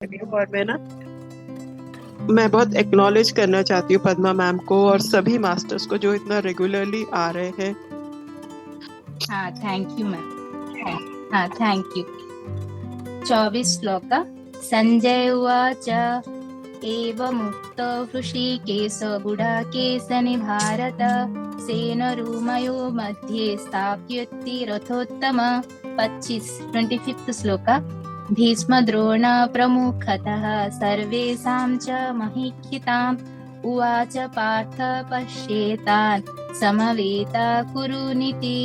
और मैं बहुत एक्नॉलेज करना चाहती हूँ पद्मा मैम को और सभी मास्टर्स को जो इतना रेगुलरली आ रहे हैं। हाँ, थैंक यू मैम। हाँ, थैंक यू। 24 श्लोक। संजय उवाच एवमुक्तो हृषीकेश गुडाकेशनि भारत सेनरूमयो मध्ये स्थाप्यति रथोत्तम। 25 श्लोक। भीष्मद्रोण प्रमुखतः सर्वेषां च महीक्षिताम् उवाच पार्थ पश्येतान् समवेता कुरुनीति।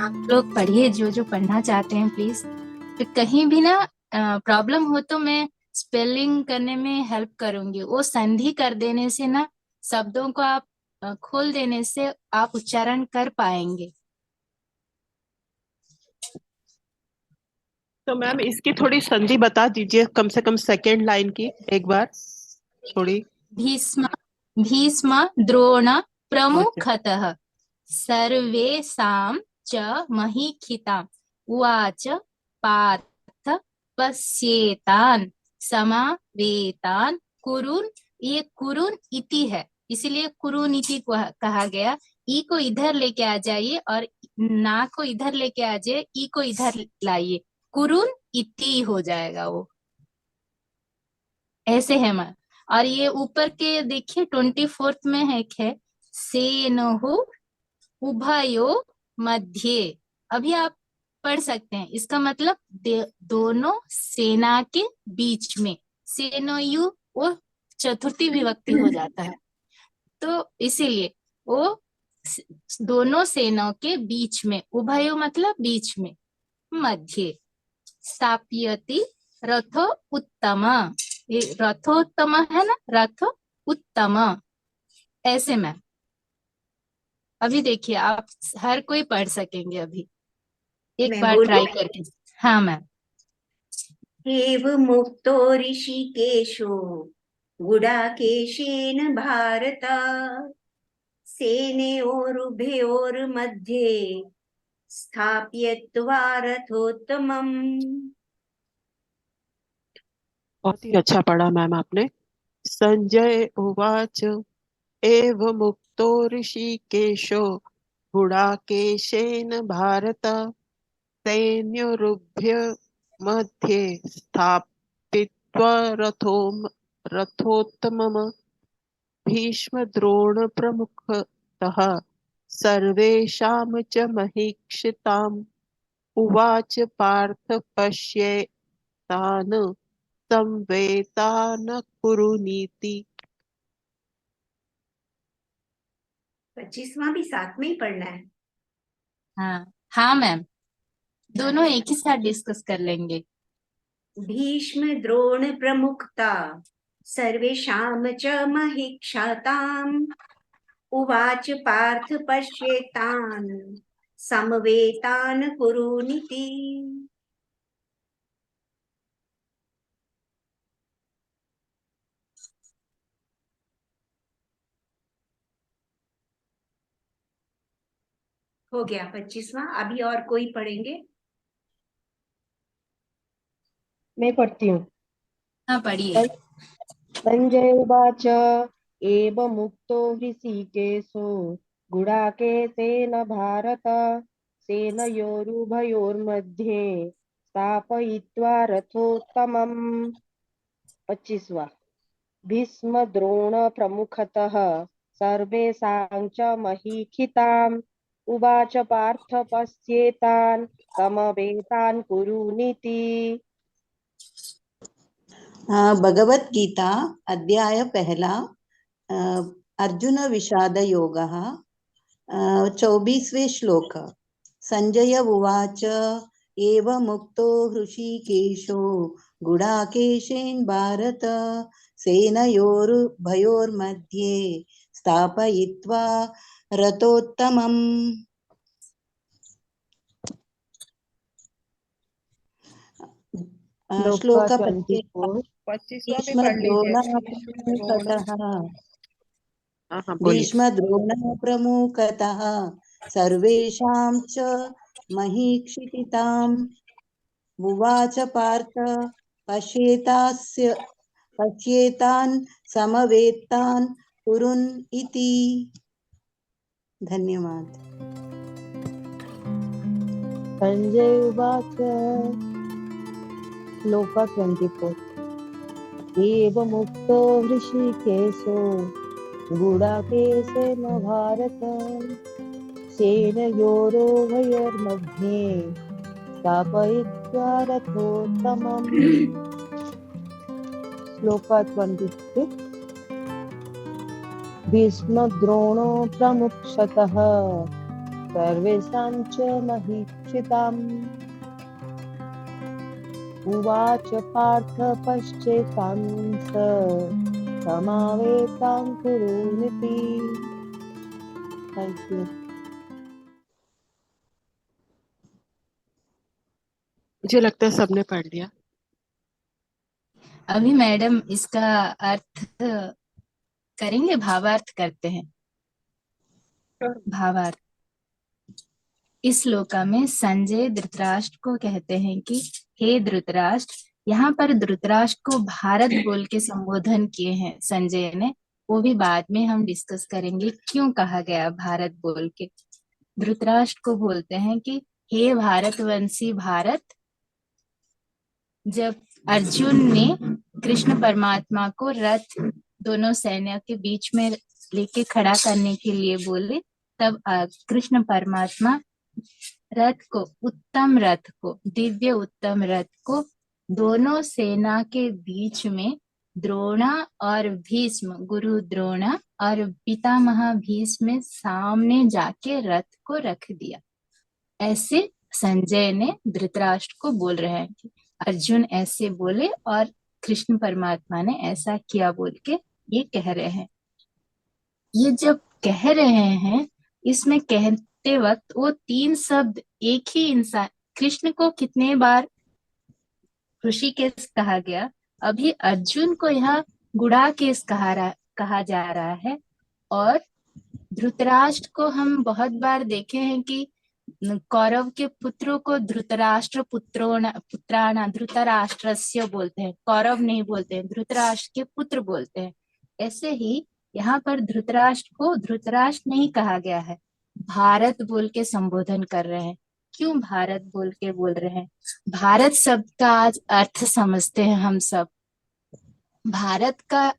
आप लोग पढ़िए, जो पढ़ना चाहते हैं प्लीज। कहीं भी ना प्रॉब्लम हो तो मैं स्पेलिंग करने में हेल्प करूंगी। वो संधि कर देने से ना शब्दों को आप खोल देने से आप उच्चारण कर पाएंगे। तो मैम इसकी थोड़ी संधि बता दीजिए, कम से कम सेकेंड लाइन की एक बार थोड़ी। भीष्म भीष्म द्रोण अच्छा। प्रमुखतः सर्वेषां च महीक्षिताम् उवाच पार्थ पश्येतान् समावेतान् कुरुन्। ये कुरुन् इति है, इसलिए कुरुन् इति को कहा गया। ई को इधर लेके आ जाइए और ना को इधर लेके आ जाइए, ई को इधर लाइए, कुरुन् इति हो जाएगा वो। ऐसे है मैं। और ये ऊपर के देखिए 24 में है एक सेनहु उभयो मध्य। अभी आप पढ़ सकते हैं, इसका मतलब दोनों सेना के बीच में। सेनयु वो चतुर्थी विभक्ति हो जाता है, तो इसीलिए वो दोनों सेनाओं के बीच में। उभयो मतलब बीच में, मध्य। स्थाप्यति रथो उत्तम। ये रथोत्तम है ना, रथ उत्तम। ऐसे में अभी देखिए आप हर कोई पढ़ सकेंगे अभी, एक मैं बार बोलूं? ट्राई करके। हाँ मैम। एवमुक्तो ऋषिकेशो गुडाकेशेन भारत सेनयोरुभयोर्मध्ये स्थाप्यत्वा रथोत्तमम्। बहुत ही अच्छा पढ़ा मैम आपने। संजय उवाच एवमुक्तो ऋषिकेशो गुडाकेशेन भारत सैन्योरुभय मध्ये स्थापित्वा रथोत्तमम् भीष्मद्रोणप्रमुखतः सर्वेषां च महीक्षिताम् उवाच पार्थ पश्येतान् संवेतान् कुरुनीति। 25वां भी साथ में ही पढ़ना है? हाँ हाँ मैम, दोनों एक ही साथ डिस्कस कर लेंगे। भीष्म द्रोण प्रमुखता सर्वेषां च महीक्षाताम् उवाच पार्थ पश्येतान् समवेतान् कुरुनीति। हो गया 25वां। अभी और कोई पढ़ेंगे? मैं पढ़ती हूँ। हाँ पढ़िए। संजय उवाच एवमुक्तो ऋषिकेशो गुडाकेशेन भारत सेनयोरुभयोर्मध्ये स्थापयित्वा रथोत्तमम्। 25वां। भीष्म द्रोण प्रमुखतः सर्वेषां च महीक्षिताम् उवाच पार्थ पश्येतान् समवेतान् कुरुनीति। भगवत गीता अध्याय पहला अर्जुन विषाद योगः 24वें श्लोक। संजय उवाच एवमुक्तो हृषीकेशो गुडाकेशेन भारत सेनयोरुभयोर्मध्ये स्थापयित्वा रथोत्तमम्। श्लोक 24। 25वां भी पढ़ भीष्म द्रोण प्रमुखतः सर्वेषां च महीक्षिताम् उवाच पार्थ पश्येतान् समवेत्तान् कुरुन् इति। धन्यवाद। संजय उवाच श्लोक 24 एवमुक्तो हृषीकेशो गुडाकेशेन भारत सेनयोरुभयोर्मध्ये स्थापयित्वा रथोत्तमम्। श्लोक 26 भीष्मद्रोणो प्रमुखतः सर्वेषां च महीक्षिताम्। उवाच पार्थ पश्चेतांस समावेतां कुरूनिति। Thank you. मुझे लगता है सबने पढ़ लिया। अभी मैडम इसका अर्थ करेंगे, भावार्थ करते हैं। भावार्थ इस श्लोका में संजय धृतराष्ट्र को कहते हैं कि हे धृतराष्ट्र, यहाँ पर धृतराष्ट्र को भारत बोल के संबोधन किए हैं संजय ने, वो भी बाद में हम डिस्कस करेंगे क्यों कहा गया भारत बोल के। धृतराष्ट्र को बोलते हैं कि हे भारतवंशी भारत। जब अर्जुन ने कृष्ण परमात्मा को रथ दोनों सैन्य के बीच में लेके खड़ा करने के लिए बोले, तब कृष्ण परमात्मा रथ को दिव्य उत्तम रथ को दोनों सेना के बीच में द्रोणा और भीष्म, गुरु द्रोणा और पितामह भीष्म सामने जाके रथ को रख दिया। ऐसे संजय ने धृतराष्ट्र को बोल रहे हैं कि अर्जुन ऐसे बोले और कृष्ण परमात्मा ने ऐसा किया बोल के ये कह रहे हैं। ये जब कह रहे हैं, इसमें कहते वक्त वो तीन शब्द एक ही इंसान, कृष्ण को कितने बार ऋषिकेश कहा गया, अभी अर्जुन को यहाँ गुड़ाकेश कहा जा रहा है। और धृतराष्ट्र को हम बहुत बार देखे हैं कि कौरव के पुत्रों को धृतराष्ट्र पुत्राणा धृतराष्ट्रस्य बोलते हैं, कौरव नहीं बोलते हैं, धृतराष्ट्र के पुत्र बोलते हैं। ऐसे ही यहाँ पर धृतराष्ट्र को धृतराष्ट्र नहीं कहा गया है, भारत बोल के संबोधन कर रहे हैं। क्यों भारत बोल के बोल रहे हैं? भारत शब्द का आज अर्थ समझते हैं हम सब। भारत का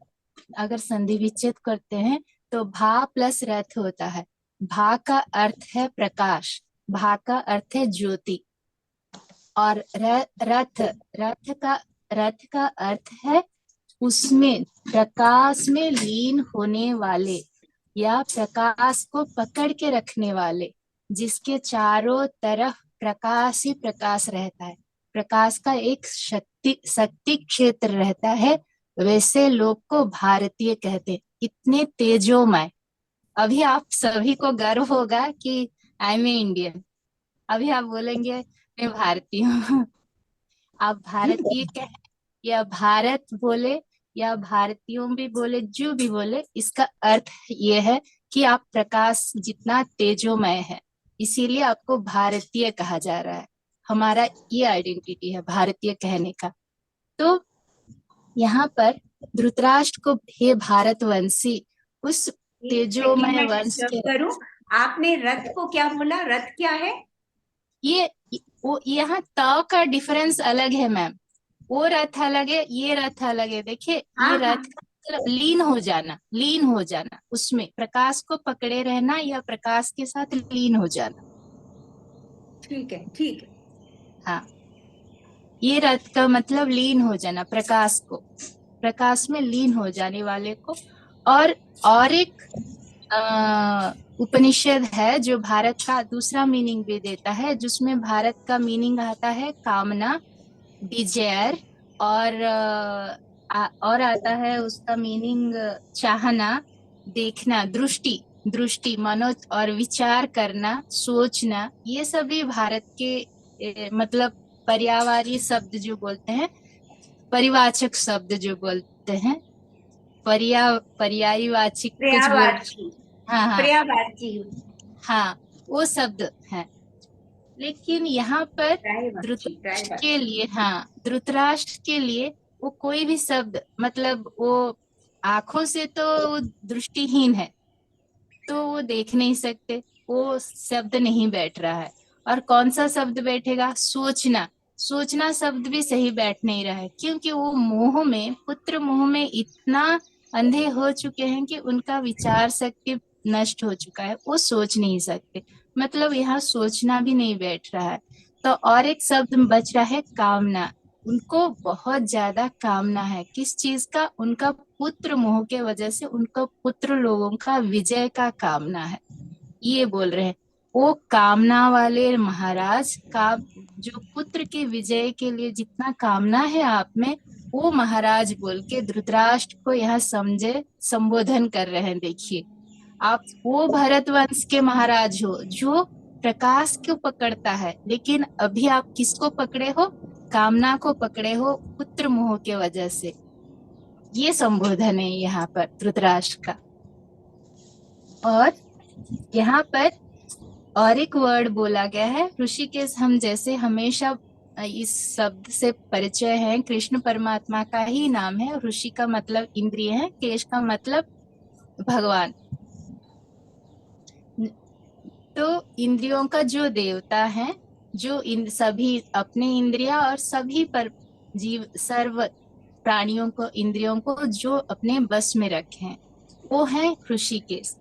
अगर संधि विच्छेद करते हैं तो भा प्लस रथ होता है। भा का अर्थ है प्रकाश, भा का अर्थ है ज्योति, और रथ का अर्थ है उसमें प्रकाश में लीन होने वाले या प्रकाश को पकड़ के रखने वाले, जिसके चारों तरफ प्रकाश ही प्रकाश रहता है। प्रकाश का एक शक्ति क्षेत्र रहता है, वैसे लोग को भारतीय कहते हैं। इतने तेजोमय। अभी आप सभी को गर्व होगा कि आई एम इंडियन। अभी आप बोलेंगे मैं भारतीय हूँ। आप भारतीय कहें या भारत बोले या भारतीयों भी बोले, जो भी बोले, इसका अर्थ ये है कि आप प्रकाश जितना तेजोमय है, इसीलिए आपको भारतीय कहा जा रहा है। हमारा ये आइडेंटिटी है भारतीय कहने का। तो यहाँ पर धृतराष्ट्र को हे भारतवंशी, उस तेजोमय वंश के। आपने रथ को क्या बोला? रथ क्या है? ये यहाँ त का डिफरेंस अलग है मैम। वो रथ अलग है, ये रथ अलग है। देखिए ये रथ मतलब लीन हो जाना, उसमें प्रकाश को पकड़े रहना या प्रकाश के साथ लीन हो जाना। ठीक है, ठीक है। हाँ, ये रथ का मतलब लीन हो जाना, प्रकाश में लीन हो जाने वाले को। और एक उपनिषद है जो भारत का दूसरा मीनिंग भी देता है, जिसमें भारत का मीनिंग आता है कामना, डिजायर, और आता है उसका मीनिंग चाहना, देखना, दृष्टि, मनोज और विचार करना, सोचना। ये सभी भारत के मतलब पर्यायवाची शब्द जो बोलते हैं, परिवाचक शब्द जो बोलते हैं, पर्यायवाची कुछ बोलते हैं। हाँ, वो शब्द है। लेकिन यहाँ पर ड्राइवर धृतराष्ट्र के लिए, हाँ, धृतराष्ट्र के लिए वो कोई भी शब्द, मतलब वो आंखों से तो वो दृष्टिहीन है, तो वो देख नहीं सकते, वो शब्द नहीं बैठ रहा है। और कौन सा शब्द बैठेगा? सोचना। सोचना शब्द भी सही बैठ नहीं रहा है, क्योंकि वो मोह में, पुत्र मोह में इतना अंधे हो चुके हैं कि उनका विचार शक्ति नष्ट हो चुका है, वो सोच नहीं सकते। मतलब यहाँ सोचना भी नहीं बैठ रहा है। तो और एक शब्द बच रहा है, कामना। उनको बहुत ज्यादा कामना है, किस चीज का? उनका पुत्र मोह के वजह से उनको पुत्र लोगों का विजय का कामना है, ये बोल रहे हैं। वो कामना वाले महाराज का, जो पुत्र के विजय के लिए जितना कामना है आप में, वो महाराज बोल के धृतराष्ट्र को यहाँ समझे संबोधन कर रहे हैं। देखिए, आप वो भरत वंश के महाराज हो जो प्रकाश को पकड़ता है, लेकिन अभी आप किसको पकड़े हो? कामना को पकड़े हो, पुत्र मोह के वजह से। ये संबोधन है यहाँ पर धृतराष्ट्र का। और यहाँ पर और एक वर्ड बोला गया है, ऋषिकेश। हम जैसे हमेशा इस शब्द से परिचय है, कृष्ण परमात्मा का ही नाम है। ऋषि का मतलब इंद्रिय है, केश का मतलब भगवान। तो इंद्रियों का जो देवता है, जो सभी अपने इंद्रिया और सभी पर जीव, सर्व प्राणियों को, इंद्रियों को जो अपने बस में रखे हैं, वो है ऋषिकेश।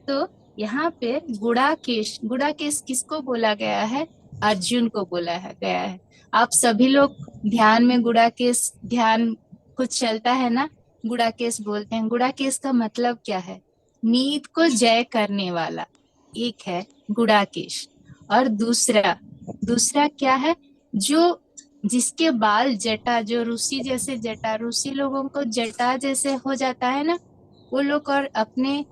तो यहाँ पे गुड़ाकेश, गुड़ाकेश किसको बोला गया है? अर्जुन को बोला गया है। आप सभी लोग ध्यान में गुड़ाकेश, ध्यान कुछ चलता है ना, गुड़ाकेश बोलते हैं। गुड़ाकेश का मतलब क्या है? नींद को जय करने वाला, एक है गुड़ाकेश। और दूसरा क्या है? जो जिसके बाल जटा, जो ऋषि जैसे जटा, ऋषि लोगों को जटा जैसे हो जाता है ना, वो लोग और अपने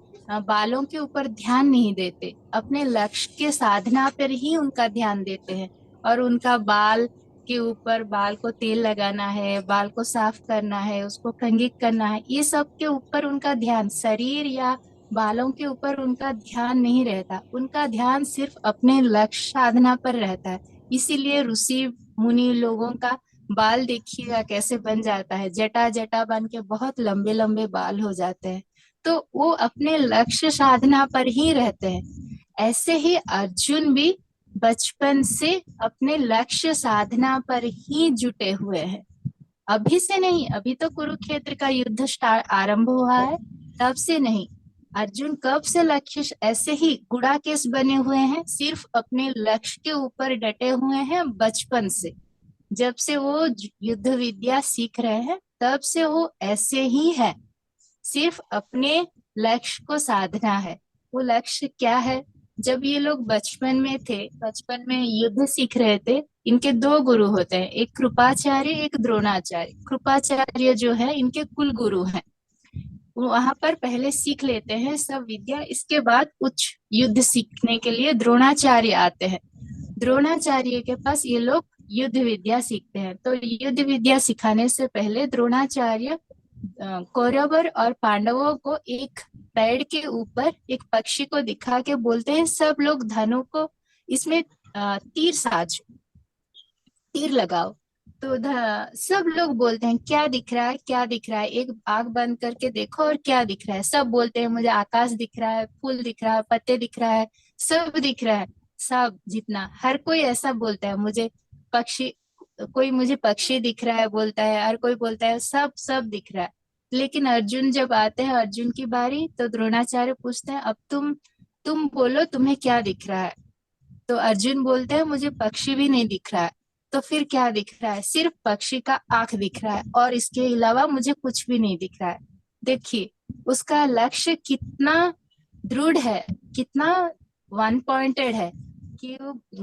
बालों के ऊपर ध्यान नहीं देते, अपने लक्ष्य के साधना पर ही उनका ध्यान देते हैं। और उनका बाल के ऊपर, बाल को तेल लगाना है, बाल को साफ करना है, उसको कंघी करना है, ये सब के ऊपर उनका ध्यान, शरीर या बालों के ऊपर उनका ध्यान नहीं रहता। उनका ध्यान सिर्फ अपने लक्ष्य साधना पर रहता है। इसीलिए ऋषि मुनि लोगों का बाल देखिएगा कैसे बन जाता है, जटा जटा बन के बहुत लंबे लंबे बाल हो जाते हैं। तो वो अपने लक्ष्य साधना पर ही रहते हैं। ऐसे ही अर्जुन भी बचपन से अपने लक्ष्य साधना पर ही जुटे हुए हैं, अभी से नहीं। अभी तो कुरुक्षेत्र का युद्ध आरंभ हुआ है, तब से नहीं। अर्जुन कब से लक्ष्य, ऐसे ही गुड़ाकेश बने हुए हैं, सिर्फ अपने लक्ष्य के ऊपर डटे हुए हैं बचपन से। जब से वो युद्ध विद्या सीख रहे हैं, तब से वो ऐसे ही है, सिर्फ अपने लक्ष्य को साधना है। वो लक्ष्य क्या है? जब ये लोग बचपन में थे, बचपन में युद्ध सीख रहे थे, इनके दो गुरु होते हैं, एक कृपाचार्य, एक द्रोणाचार्य। कृपाचार्य जो है इनके कुल गुरु हैं। वहां पर पहले सीख लेते हैं सब विद्या, इसके बाद उच्च युद्ध सीखने के लिए द्रोणाचार्य आते हैं। द्रोणाचार्य के पास ये लोग युद्ध विद्या सीखते हैं। तो युद्ध विद्या सिखाने से पहले द्रोणाचार्य कौरवर और पांडवों को एक पेड़ के ऊपर एक पक्षी को दिखा के बोलते हैं, सब लोग धनु को इसमें तीर साजो, तीर लगाओ। तो सब लोग बोलते हैं क्या दिख रहा है, क्या दिख रहा है? एक आंख बंद करके देखो और क्या दिख रहा है? सब बोलते हैं मुझे आकाश दिख रहा है, फूल दिख रहा है, पत्ते दिख रहा है, सब दिख रहा है। सब जितना, हर कोई ऐसा बोलता है, मुझे पक्षी, कोई मुझे पक्षी दिख रहा है बोलता है, हर कोई बोलता है सब सब दिख रहा है। लेकिन अर्जुन जब आते हैं, अर्जुन की बारी, तो द्रोणाचार्य पूछते हैं अब तुम बोलो तुम्हें क्या दिख रहा है? तो अर्जुन बोलते हैं मुझे पक्षी भी नहीं दिख रहा है। तो फिर क्या दिख रहा है? सिर्फ पक्षी का आंख दिख रहा है, और इसके अलावा मुझे कुछ भी नहीं दिख रहा है। देखिए उसका लक्ष्य कितना दृढ़ है, कितना वन पॉइंटेड है, कि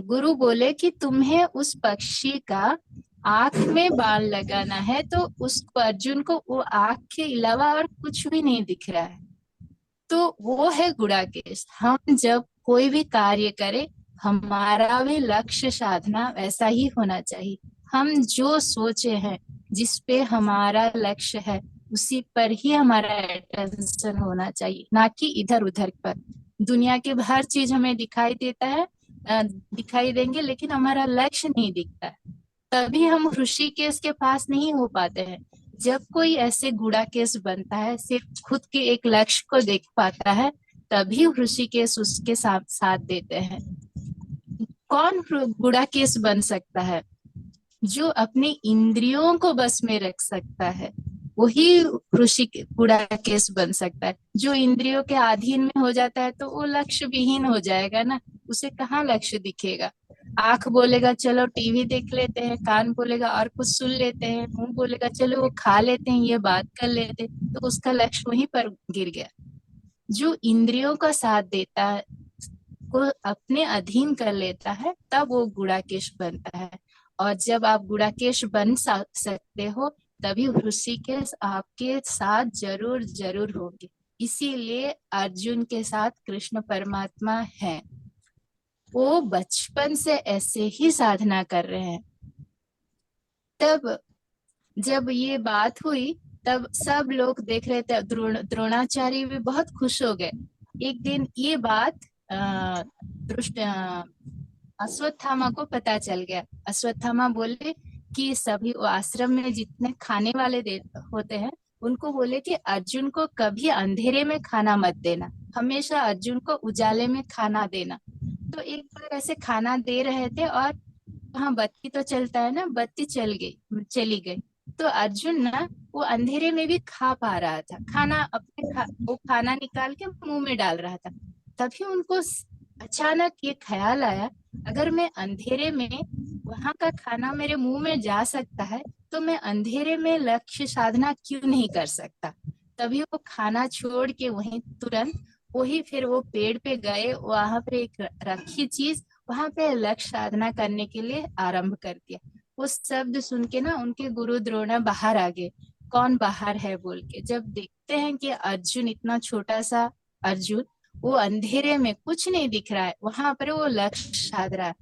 गुरु बोले कि तुम्हें उस पक्षी का आंख में बाल लगाना है, तो उस अर्जुन को वो आंख के अलावा और कुछ भी नहीं दिख रहा है। तो वो है गुड़ाकेश। हम जब कोई भी कार्य करें, हमारा भी लक्ष्य साधना वैसा ही होना चाहिए। हम जो सोचे हैं, जिस पे हमारा लक्ष्य है, उसी पर ही हमारा अटेंशन होना चाहिए, ना कि इधर उधर पर। दुनिया के हर चीज हमें दिखाई देता है, दिखाई देंगे, लेकिन हमारा लक्ष्य नहीं दिखता है। तभी हम ऋषिकेश के पास नहीं हो पाते हैं। जब कोई ऐसे गुड़ाकेश बनता है, सिर्फ खुद के एक लक्ष्य को देख पाता है, तभी ऋषिकेश उसके साथ साथ देते हैं। कौन गुड़ाकेश बन सकता है? जो अपने इंद्रियों को बस में रख सकता है, वही ऋषि गुड़ाकेश बन सकता है। जो इंद्रियों के अधीन में हो जाता है तो वो लक्ष्य विहीन हो जाएगा ना, उसे कहाँ लक्ष्य दिखेगा। आंख बोलेगा चलो टीवी देख लेते हैं, कान बोलेगा और कुछ सुन लेते हैं, मुंह बोलेगा चलो वो खा लेते हैं, ये बात कर लेते हैं, तो उसका लक्ष्य वहीं पर गिर गया। जो इंद्रियों का साथ देता है, को अपने अधीन कर लेता है, तब वो गुड़ाकेश बनता है। और जब आप गुड़ाकेश बन सकते हो, तभी ऋषिकेश आपके साथ जरूर जरूर होंगे। इसीलिए अर्जुन के साथ कृष्ण परमात्मा है। वो बचपन से ऐसे ही साधना कर रहे हैं। तब जब ये बात हुई, तब सब लोग देख रहे थे। द्रोणाचार्य भी बहुत खुश हो गए। एक दिन ये बात अश्वत्थामा को पता चल गया। अश्वत्थामा बोले कि सभी आश्रम में जितने खाने वाले होते हैं, उनको बोले कि अर्जुन को कभी अंधेरे में खाना मत देना, हमेशा अर्जुन को उजाले में खाना देना। तो एक बार ऐसे खाना दे रहे थे और हाँ, बत्ती तो चलता है ना, बत्ती चली गई। तो अर्जुन ना वो अंधेरे में भी खा पा रहा था खाना, वो खाना निकाल के मुंह में डाल रहा था। तभी उनको अचानक ये ख्याल आया, अगर मैं अंधेरे में वहां का खाना मेरे मुंह में जा सकता है, तो मैं अंधेरे में लक्ष्य साधना क्यों नहीं कर सकता। तभी वो खाना छोड़ के वहीं तुरंत फिर वो पेड़ पे गए, वहां पे एक रखी चीज, वहां पे लक्ष्य साधना करने के लिए आरंभ कर दिया। वो शब्द सुन के ना उनके गुरु द्रोण बाहर आ गए। कौन बाहर है बोल के जब देखते हैं कि अर्जुन, इतना छोटा सा अर्जुन, वो अंधेरे में कुछ नहीं दिख रहा है, वहां पर वो लक्ष्य साध रहा है।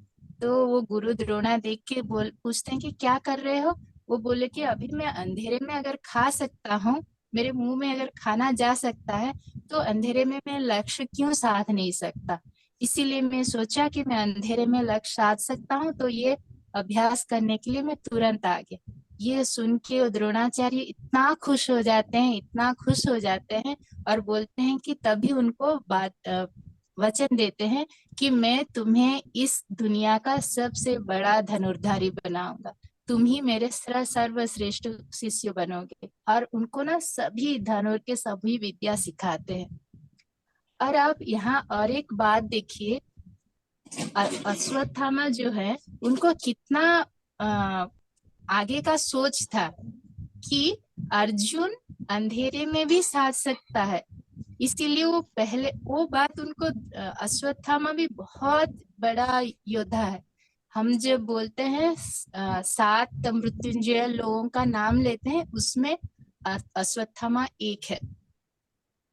तो वो गुरु द्रोणा देख के पूछते हैं कि क्या कर रहे हो। वो बोले कि अभी मैं अंधेरे में अगर खा सकता हूँ, मेरे मुंह में अगर खाना जा सकता है, तो अंधेरे में मैं लक्ष्य क्यों साध नहीं सकता। इसीलिए मैं सोचा कि मैं अंधेरे में लक्ष्य साध सकता हूँ, तो ये अभ्यास करने के लिए मैं तुरंत आ गया। ये सुन के द्रोणाचार्य इतना खुश हो जाते हैं, इतना खुश हो जाते हैं, और बोलते हैं कि तभी उनको वचन देते हैं कि मैं तुम्हें इस दुनिया का सबसे बड़ा धनुर्धारी बनाऊंगा, तुम ही मेरे सर्वश्रेष्ठ शिष्य बनोगे। और उनको ना सभी धनुर के सभी विद्या सिखाते हैं। और आप यहाँ और एक बात देखिए, अश्वत्थामा जो है, उनको कितना आगे का सोच था कि अर्जुन अंधेरे में भी साध सकता है। इसीलिए वो बात उनको, अश्वत्थामा भी बहुत बड़ा योद्धा है। हम जब बोलते हैं 7 मृत्युंजय लोगों का नाम लेते हैं, उसमें अश्वत्थामा एक है।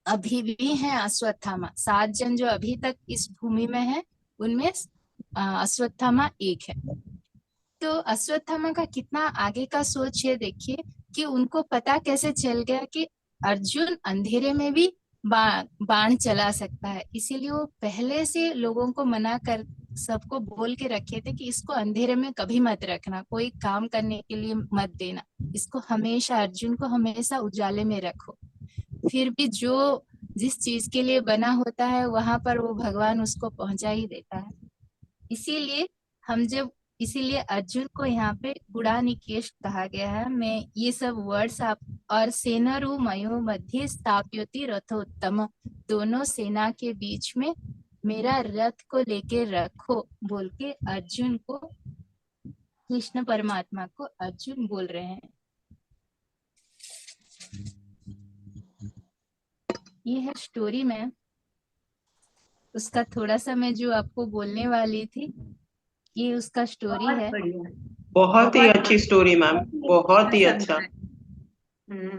अभी भी है अश्वत्थामा। 7 जन जो अभी तक इस भूमि में है, उनमें अश्वत्थामा एक है। तो अश्वत्थामा का कितना आगे का सोच है देखिए, कि उनको पता कैसे चल गया कि अर्जुन अंधेरे में भी बाण चला सकता है। इसीलिए वो पहले से लोगों को मना कर, सबको बोल के रखे थे कि इसको अंधेरे में कभी मत रखना, कोई काम करने के लिए मत देना, इसको हमेशा, अर्जुन को हमेशा उजाले में रखो। फिर भी जो जिस चीज के लिए बना होता है, वहां पर वो भगवान उसको पहुंचा ही देता है। इसीलिए अर्जुन को यहाँ पे गुणानिकेश कहा गया है। मैं ये सब वर्ड्स आप, और सेनरु मयो मध्य स्थाप्योति रथोत्तम, दोनों सेना के बीच में मेरा रथ को लेके रखो बोल के अर्जुन को, कृष्ण परमात्मा को अर्जुन बोल रहे हैं। ये है स्टोरी में। उसका थोड़ा सा मैं जो आपको बोलने वाली थी, ये उसका स्टोरी बहुत है। बढ़िया, बहुत ही बहुत अच्छी स्टोरी मैम, बहुत ही अच्छा।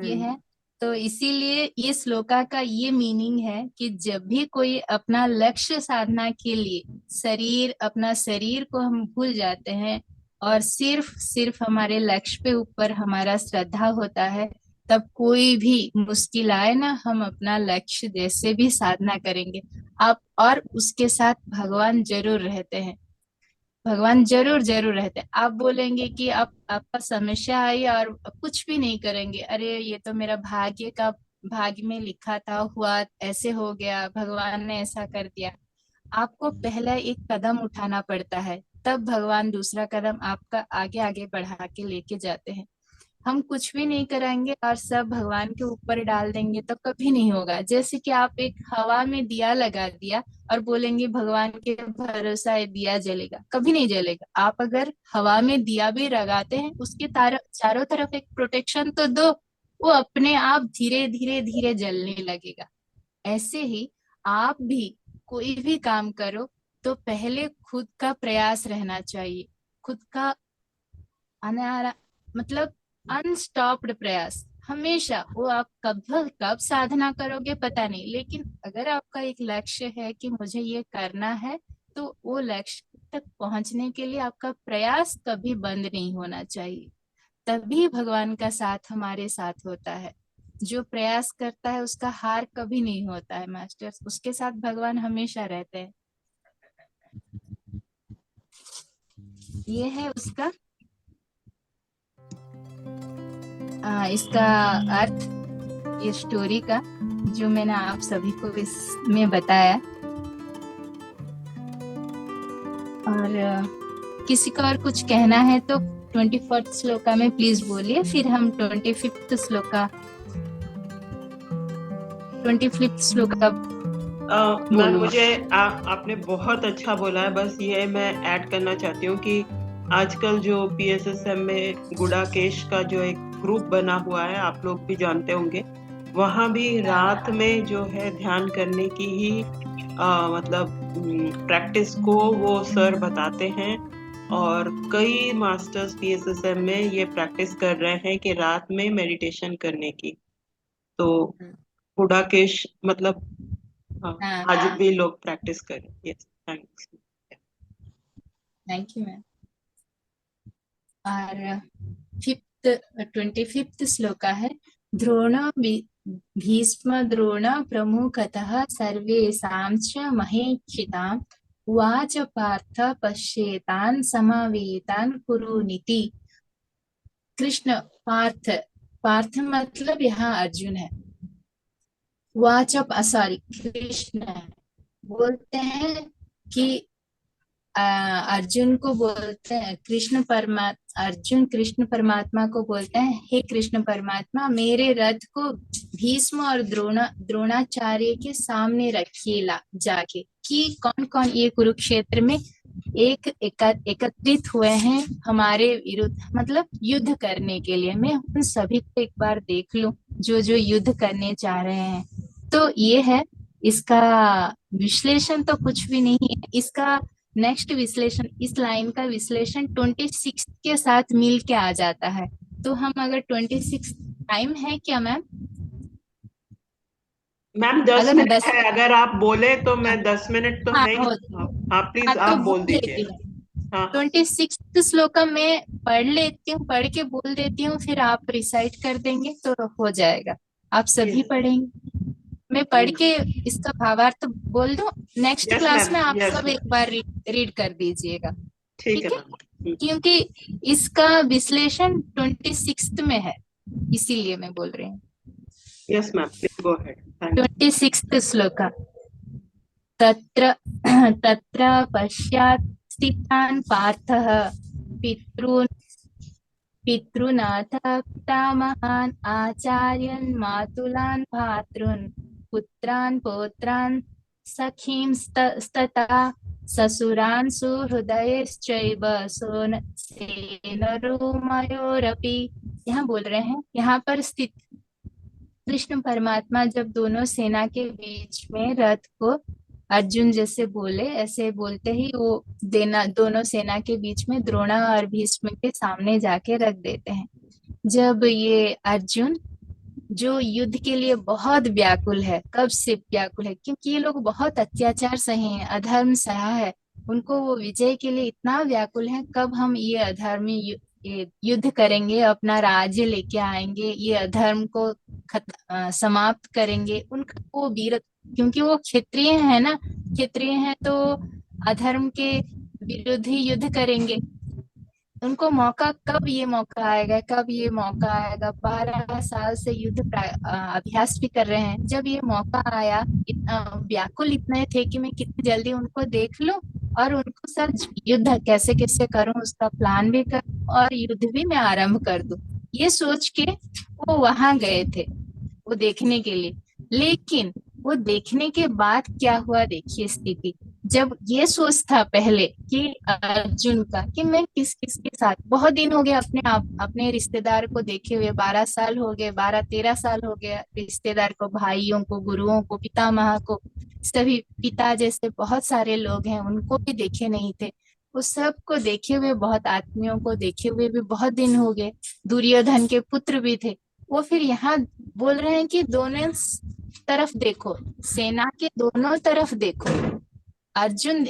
ये है। तो इसीलिए ये श्लोका का ये मीनिंग है कि जब भी कोई अपना लक्ष्य साधना के लिए अपना शरीर को हम भूल जाते हैं, और सिर्फ हमारे लक्ष्य पे ऊपर हमारा श्रद्धा होता है, तब कोई भी मुश्किल आए ना, हम अपना लक्ष्य जैसे भी साधना करेंगे आप, और उसके साथ भगवान जरूर रहते हैं। भगवान जरूर जरूर रहते हैं। आप बोलेंगे कि आप आपका समस्या आई और कुछ भी नहीं करेंगे, अरे ये तो मेरा भाग्य में लिखा था, हुआ ऐसे हो गया, भगवान ने ऐसा कर दिया। आपको पहला एक कदम उठाना पड़ता है, तब भगवान दूसरा कदम आपका आगे आगे बढ़ा के लेके जाते हैं। हम कुछ भी नहीं कराएंगे और सब भगवान के ऊपर डाल देंगे तो कभी नहीं होगा। जैसे कि आप एक हवा में दिया लगा दिया और बोलेंगे भगवान के भरोसा है दिया जलेगा, कभी नहीं जलेगा। आप अगर हवा में दिया भी लगाते हैं, उसके चारों तरफ एक प्रोटेक्शन तो दो, वो अपने आप धीरे धीरे धीरे जलने लगेगा। ऐसे ही आप भी कोई भी काम करो तो पहले खुद का प्रयास रहना चाहिए, खुद का अनारा मतलब अनस्टॉप्ड प्रयास हमेशा। वो आप कब साधना करोगे पता नहीं, लेकिन अगर आपका एक लक्ष्य है कि मुझे ये करना है, तो वो लक्ष्य तक पहुंचने के लिए आपका प्रयास कभी बंद नहीं होना चाहिए। तभी भगवान का साथ हमारे साथ होता है। जो प्रयास करता है उसका हार कभी नहीं होता है मास्टर्स, उसके साथ भगवान हमेशा रहते हैं। ये है उसका इसका अर्थ, ये स्टोरी का जो मैंने आप सभी को इसमें बताया। और किसी को और कुछ कहना है तो 24th श्लोका में प्लीज बोलिए, फिर हम 25th श्लोका मैम मुझे आपने बहुत अच्छा बोला है। बस ये मैं ऐड करना चाहती हूँ कि आजकल जो PSSM में गुडाकेश का जो एक ग्रुप बना हुआ है, आप लोग भी जानते होंगे, वहाँ भी रात में जो है ध्यान करने की ही मतलब प्रैक्टिस को वो सर बताते हैं। और कई मास्टर्स PSSM में ये प्रैक्टिस कर रहे हैं कि रात में मेडिटेशन करने की। तो गुडाकेश मतलब आज भी लोग प्रैक्टिस करें। Yes, thanks. Thank you ma'am. और 25th श्लोका है, द्रोण भीष्म द्रोण प्रमुखतः सर्वेषां च महेक्षितां उवाच पार्थ पश्येतान् समवेतान् कुरुनिति। कृष्ण पार्थ मतलब यहाँ अर्जुन है। उवाच सॉरी कृष्ण बोलते हैं कि अर्जुन को बोलते हैं, अर्जुन कृष्ण परमात्मा को बोलते हैं, हे कृष्ण परमात्मा, मेरे रथ को भीष्म और द्रोणाचार्य के सामने रखिए जाके। कि कौन कौन ये कुरुक्षेत्र में एकत्रित हुए हैं हमारे विरुद्ध, मतलब युद्ध करने के लिए। मैं उन सभी को एक बार देख लूं जो जो युद्ध करने चाह रहे हैं। तो ये है इसका विश्लेषण, तो कुछ भी नहीं है इसका। नेक्स्ट विश्लेषण, इस लाइन का विश्लेषण 26 के साथ मिल के आ जाता है। तो हम अगर 26 टाइम है क्या मैम? मैम 10 मिनट है, अगर आप बोले तो मैं 10 मिनट तो है। हाँ प्लीज आप बोल दीजिए। 26 श्लोका मैं पढ़ लेती हूँ, पढ़ के बोल देती हूँ, फिर आप रिसाइट कर देंगे तो हो जाएगा। आप सभी पढ़ेंगे, मैं पढ़ के इसका भावार्थ बोल दूं। नेक्स्ट क्लास में आप सब एक बार रीड कर दीजिएगा, ठीक है? क्योंकि इसका विश्लेषण 26 में है, इसीलिए मैं बोल रही हूँ। Yes ma'am, please go ahead. 26 shloka, तत्र पश्चात् स्थितान् पार्थः पितॄनाथ पितामहान् आचार्यान् मातुलान् भ्रातॄन् पुत्रान् पौत्रान् सखीं स्तता ससुरान् सुहृदयश्चैव सेनरूमयोरपि। यहाँ बोल रहे हैं, यहाँ पर स्थित कृष्ण परमात्मा जब दोनों सेना के बीच में रथ को, अर्जुन जैसे बोले ऐसे बोलते ही वो दोनों सेना के बीच में द्रोणा और भीष्म के सामने जाके रख देते हैं। जब ये अर्जुन जो युद्ध के लिए बहुत व्याकुल है, कब से व्याकुल है, क्योंकि ये लोग बहुत अत्याचार सहे हैं, अधर्म सहा है, उनको वो विजय के लिए इतना व्याकुल है, कब हम ये अधर्मी ये युद्ध करेंगे, अपना राज्य लेके आएंगे, ये अधर्म को समाप्त करेंगे। उनका वो वीर, क्योंकि वो क्षत्रिय है ना, क्षत्रिय है तो अधर्म के विरुद्ध ही युद्ध करेंगे। उनको मौका, कब ये मौका आएगा, कब ये मौका आएगा, 12 साल से अभ्यास भी कर रहे हैं। जब ये मौका आया, इतना व्याकुल इतने थे कि मैं कितनी जल्दी उनको देख लूं और उनको सच युद्ध कैसे कैसे करूं, उसका प्लान भी करूं और युद्ध भी मैं आरंभ कर दूं, ये सोच के वो वहां गए थे वो देखने के लिए। लेकिन वो देखने के बाद क्या हुआ, देखिए स्थिति। जब ये सोच था पहले कि अर्जुन का कि मैं किस किस के साथ, बहुत दिन हो गए अपने रिश्तेदार को देखे हुए, 12 साल हो गए, 12-13 साल हो गया रिश्तेदार को, भाइयों को, गुरुओं को, पितामह को, सभी पिता जैसे बहुत सारे लोग हैं उनको भी देखे नहीं थे। उस सब को देखे हुए, बहुत आत्मियों को देखे हुए भी बहुत दिन हो गए। दुर्योधन के पुत्र भी थे वो। फिर यहाँ बोल रहे हैं कि दोनों तरफ देखो, सेना के दोनों तरफ देखो। अर्जुन,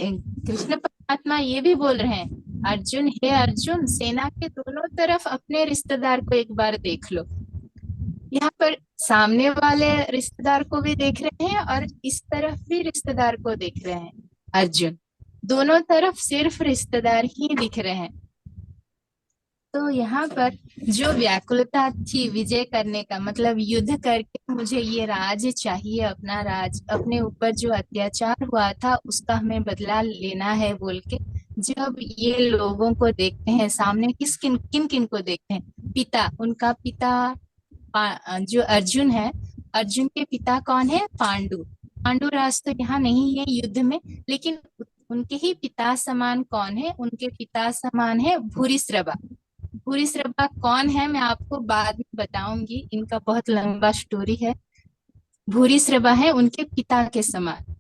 कृष्ण परमात्मा ये भी बोल रहे हैं, अर्जुन हे अर्जुन, सेना के दोनों तरफ अपने रिश्तेदार को एक बार देख लो। यहाँ पर सामने वाले रिश्तेदार को भी देख रहे हैं और इस तरफ भी रिश्तेदार को देख रहे हैं अर्जुन। दोनों तरफ सिर्फ रिश्तेदार ही दिख रहे हैं। तो यहाँ पर जो व्याकुलता थी विजय करने का, मतलब युद्ध करके मुझे ये राज चाहिए, अपना राज, अपने ऊपर जो अत्याचार हुआ था उसका हमें बदला लेना है बोल के, जब ये लोगों को देखते हैं सामने, किन किन को देखते हैं, पिता, उनका पिता जो अर्जुन है, अर्जुन के पिता कौन है, पांडु। पांडुराज तो यहाँ नहीं है युद्ध में, लेकिन उनके ही पिता समान कौन है, उनके पिता समान है भूरिश्रवा। भूरिश्रवा कौन है मैं आपको बाद में बताऊंगी, इनका बहुत लंबा स्टोरी है। भूरिश्रवा है उनके पिता के समान,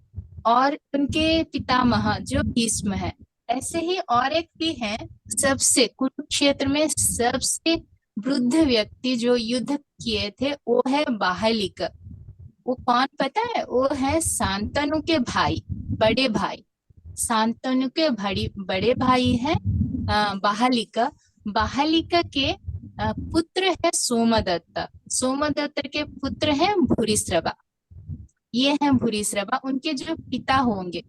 और उनके पितामह जो भीष्म है। ऐसे ही और एक भी है, सबसे कुरुक्षेत्र में सबसे वृद्ध व्यक्ति जो युद्ध किए थे वो है बाहलिक। वो कौन पता है, वो है शांतनु के भाई, बड़े भाई। शांतनु के बड़े भाई है बाहलिक। बाहलिक के पुत्र है सोमदत्त। सोमदत्त के पुत्र है भूरिश्रवा। ये है भूरिश्रवा। उनके जो पिता होंगे,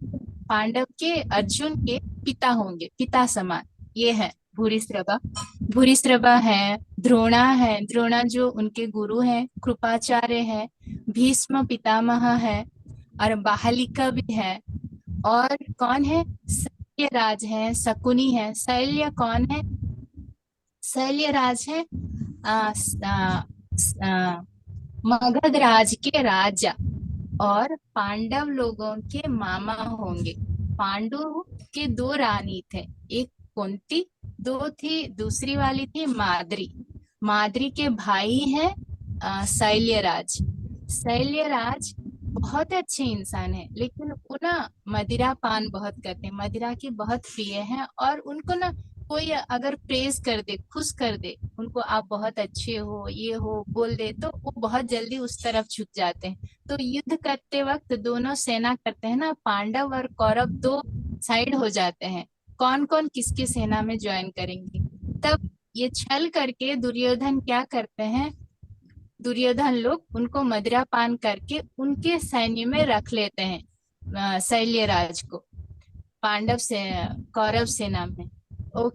पांडव के, अर्जुन के पिता होंगे, पिता समान, ये है भूरिश्रवा। भूरिश्रवा है, द्रोणा है, द्रोणा जो उनके गुरु हैं, कृपाचार्य है, भीष्म पितामह है, और बाहलिका भी है। और कौन है, शल्यराज है, शकुनी है। शल्य कौन है, शल्यराज है मगध राज के राजा, और पांडव लोगों के मामा होंगे। पांडु के 2 रानी थे, एक कुंती, 2 थी, दूसरी वाली थी माद्री। माद्री के भाई है शल्यराज। शल्यराज बहुत अच्छे इंसान है, लेकिन वो ना मदिरा पान बहुत करते हैं, मदिरा की बहुत प्रिय है। और उनको ना कोई अगर प्रेज कर दे, खुश कर दे उनको, आप बहुत अच्छे हो, ये हो बोल दे, तो वो बहुत जल्दी उस तरफ झुक जाते हैं। तो युद्ध करते वक्त दोनों सेना करते हैं ना, पांडव और कौरव 2 साइड हो जाते हैं, कौन कौन किसकी सेना में ज्वाइन करेंगे। तब ये छल करके दुर्योधन क्या करते हैं, दुर्योधन लोग उनको मदिरा पान करके उनके सैन्य में रख लेते हैं शल्यराज को, पांडव से कौरव सेना में। और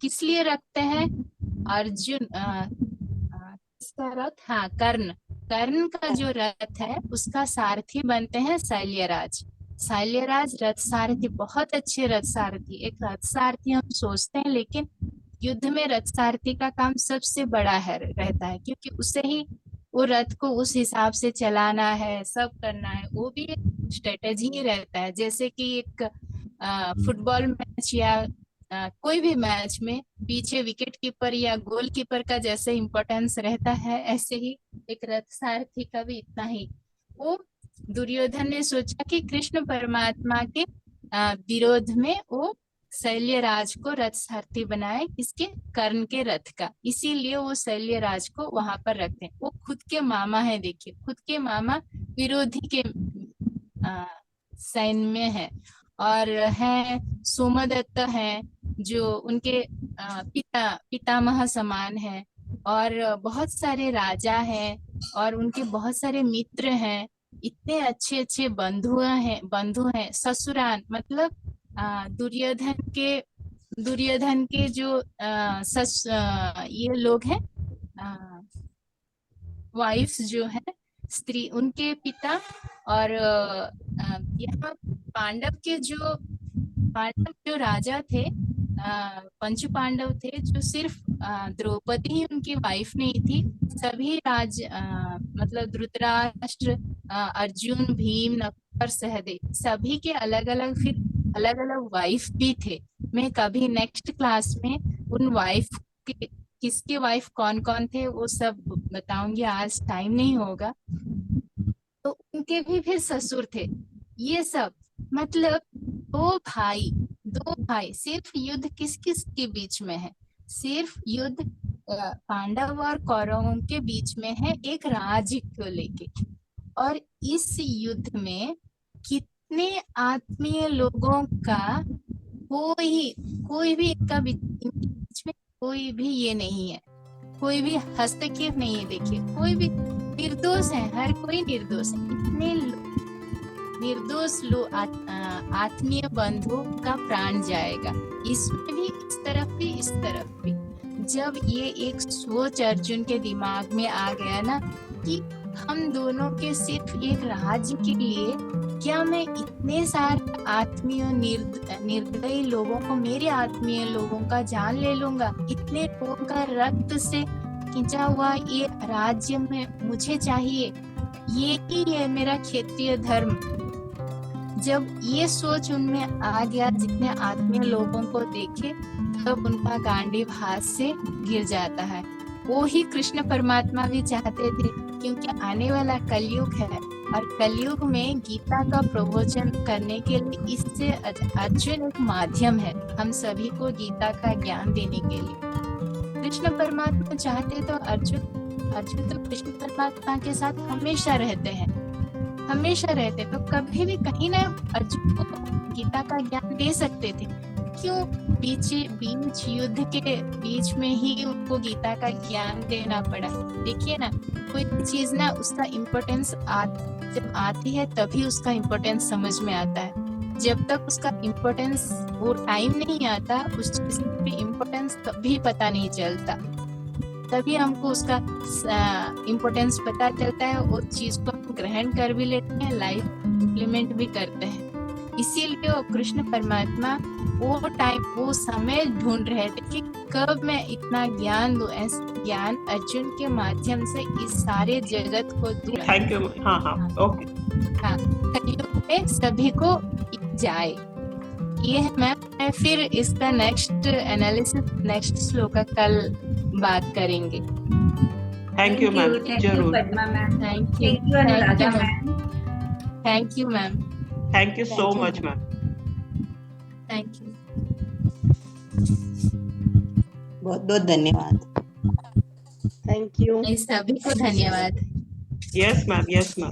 किस लिए रखते हैं, अर्जुन किसका रथ, हाँ कर्ण। कर्ण का जो रथ है उसका सारथी बनते हैं शल्यराज। शल्यराज रथ सारथी, बहुत अच्छे रथ सारथी। एक रथ सारथी हम सोचते हैं, लेकिन युद्ध में रथ सारथी का काम सबसे बड़ा है, रहता है, क्योंकि उसे ही वो रथ को उस हिसाब से चलाना है, सब करना है। वो भी एक स्ट्रेटेजी ही रहता है। जैसे कि एक फुटबॉल मैच या कोई भी मैच में पीछे विकेट कीपर या गोल कीपर का जैसे इम्पोर्टेंस रहता है, ऐसे ही एक रथ सारथी का भी इतना ही। वो दुर्योधन ने सोचा कि कृष्ण परमात्मा के विरोध में वो शल्यराज को रथ सारथी बनाए, किसके, कर्ण के रथ का। इसीलिए वो शल्यराज को वहां पर रखते हैं। वो खुद के मामा है, देखिए खुद के मामा विरोधी के सैन्य में है। और है सोमदत्त है जो उनके पितामह समान है, और बहुत सारे राजा हैं, और उनके बहुत सारे मित्र हैं, इतने अच्छे अच्छे बंधु हैं। ससुराल मतलब दुर्योधन के जो ये लोग हैं, वाइफ्स जो है, स्त्री, उनके पिता, और यहाँ पांडव जो राजा थे, पंच पांडव थे, जो सिर्फ द्रौपदी ही उनकी वाइफ नहीं थी। सभी मतलब धृतराष्ट्र, अर्जुन, भीम, नकुल, सहदेव, सभी के अलग अलग वाइफ भी थे। मैं कभी नेक्स्ट क्लास में उन वाइफ के, किसके वाइफ कौन कौन थे वो सब बताऊंगी, आज टाइम नहीं होगा। तो उनके भी फिर ससुर थे। ये सब मतलब दो भाई, सिर्फ युद्ध किस किस के बीच में है? सिर्फ युद्ध पांडव और कौरवों के बीच में है, एक राज्य को लेके। और इस युद्ध में कितने आत्मीय लोगों का कोई भी इनका इनके बीच में कोई भी ये नहीं है, कोई भी हस्तक्षेप नहीं है। देखिए, कोई भी निर्दोष है, हर कोई निर्दोष है। इतने निर्दोष लोग, आत्मीय बंधु का प्राण जाएगा, इसमें भी, इस तरफ भी, इस तरफ भी। जब ये एक सोच अर्जुन के दिमाग में आ गया ना कि हम दोनों के सिर्फ एक राज्य के लिए क्या मैं इतने सारे आत्मीय निर्दयी लोगों को, मेरे आत्मीय लोगों का जान ले लूंगा, इतने लोगों का रक्त से खींचा हुआ ये राज्य में मुझे चाहिए, ये ही है मेरा क्षेत्रीय धर्म। जब ये सोच उनमें आ गया, जितने आत्मीय लोगों को देखे, तब उनका गांडीव हाथ से गिर जाता है। वो ही कृष्ण परमात्मा भी चाहते थे, क्योंकि आने वाला कलयुग है, और कलयुग में गीता का प्रवचन करने के लिए इससे अर्जुन एक माध्यम है, हम सभी को गीता का ज्ञान देने के लिए। कृष्ण परमात्मा चाहते तो अर्जुन तो कृष्ण परमात्मा के साथ हमेशा रहते, तो कभी भी कहीं ना अर्जुन को गीता का ज्ञान दे सकते थे। क्यों बीच युद्ध के बीच में ही उनको गीता का ज्ञान देना पड़ा? देखिए ना, कोई चीज ना उसका इम्पोर्टेंस जब आती है तभी उसका इम्पोर्टेंस समझ में आता है। जब तक उसका इम्पोर्टेंस, वो टाइम नहीं आता, उस चीज की इम्पोर्टेंस तभी पता नहीं चलता, तभी हमको उसका इम्पोर्टेंस पता चलता है, वो चीज को हम ग्रहण कर भी लेते हैं, लाइफ इम्प्लीमेंट भी करते हैं। इसीलिए वो कृष्ण परमात्मा वो समय ढूंढ रहे थे कि कब मैं इतना ज्ञान दूं, ऐसा ज्ञान अर्जुन के माध्यम से इस सारे जगत को दूं। Thank you. हाँ, ओके। हाँ, कलयुग में सभी को जाए, ये है मैम। मैं फिर इसका नेक्स्ट एनालिसिस, नेक्स्ट श्लोक का कल बात करेंगे। थैंक यू मैम, जरूर। Padma ma'am, thank you, thank you Anuradha ma'am, thank you ma'am, thank you so much ma'am. Thank you, बहुत बहुत धन्यवाद। Thank you. सभी को धन्यवाद। Yes ma'am, yes ma'am.